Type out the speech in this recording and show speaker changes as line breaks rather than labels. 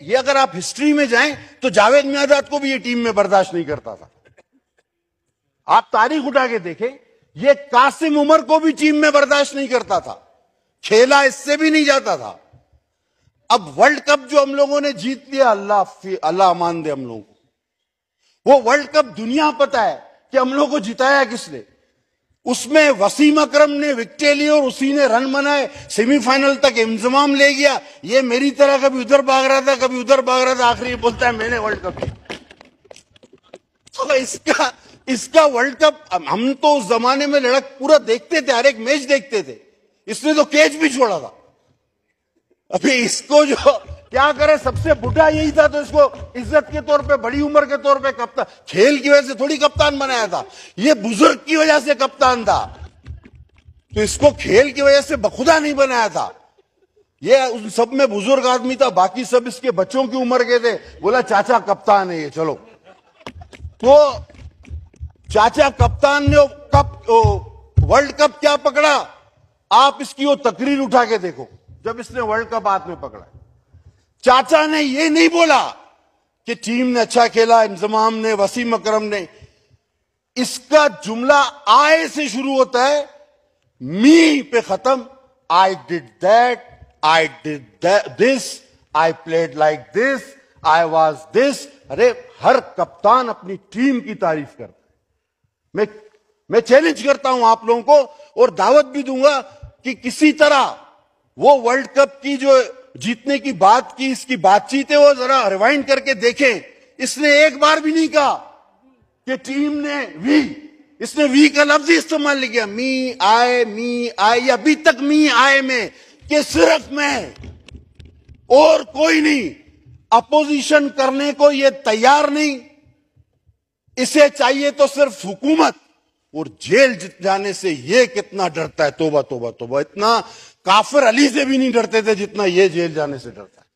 ये अगर आप हिस्ट्री में जाएं तो जावेद मियांदाद को भी ये टीम में बर्दाश्त नहीं करता था। आप तारीख उठा के देखें, ये कासिम उमर को भी टीम में बर्दाश्त नहीं करता था, खेला इससे भी नहीं जाता था। अब वर्ल्ड कप जो हम लोगों ने जीत लिया, अल्लाह अमान दे हम लोगों को, वो वर्ल्ड कप दुनिया पता है कि हम लोगों को जिताया किसने। उसमें वसीम अकरम ने विकेट ली और उसी ने रन बनाए, सेमीफाइनल तक इंतजाम ले गया। ये मेरी तरह कभी उधर भाग रहा था, कभी उधर भाग रहा था, आखिरी बोलता है मैंने वर्ल्ड कप जीता। तो इसका वर्ल्ड कप, हम तो उस जमाने में लड़क पूरा देखते थे, हर एक मैच देखते थे। इसने तो कैच भी छोड़ा था। अभी इसको जो क्या करे, सबसे बुढ़ा यही था, तो इसको इज्जत के तौर पे, बड़ी उम्र के तौर पे कप्तान, खेल की वजह से थोड़ी कप्तान बनाया था, ये बुजुर्ग की वजह से कप्तान था। तो इसको खेल की वजह से बखुदा नहीं बनाया था। ये उन सब में बुजुर्ग आदमी था, बाकी सब इसके बच्चों की उम्र के थे। बोला चाचा कप्तान है ये, चलो। तो चाचा कप्तान ने वर्ल्ड कप क्या पकड़ा, आप इसकी वो तकरीर उठा के देखो, जब इसने वर्ल्ड कप हाथ में पकड़ा। चाचा ने ये नहीं बोला कि टीम ने अच्छा खेला, इंतजाम ने, वसीम अकरम ने। इसका जुमला आय से शुरू होता है, मी पे खत्म। I did that, I did this, I played like this, I was this. अरे हर कप्तान अपनी टीम की तारीफ करता है। मैं चैलेंज करता हूं आप लोगों को, और दावत भी दूंगा कि किसी तरह वो वर्ल्ड कप की जो जीतने की बात की, इसकी बातचीत है, वो जरा रिवाइंड करके देखें। इसने एक बार भी नहीं कहा कि टीम ने वी, इसने वी का लफ्ज ही इस्तेमाल नहीं किया। मी आई, अभी तक मी आए में कि सिर्फ मैं और कोई नहीं। अपोजिशन करने को ये तैयार नहीं, इसे चाहिए तो सिर्फ हुकूमत। और जेल जाने से ये कितना डरता है, तोबा तोबा तोबा। इतना काफिर अली से भी नहीं डरते थे जितना ये जेल जाने से डरता है।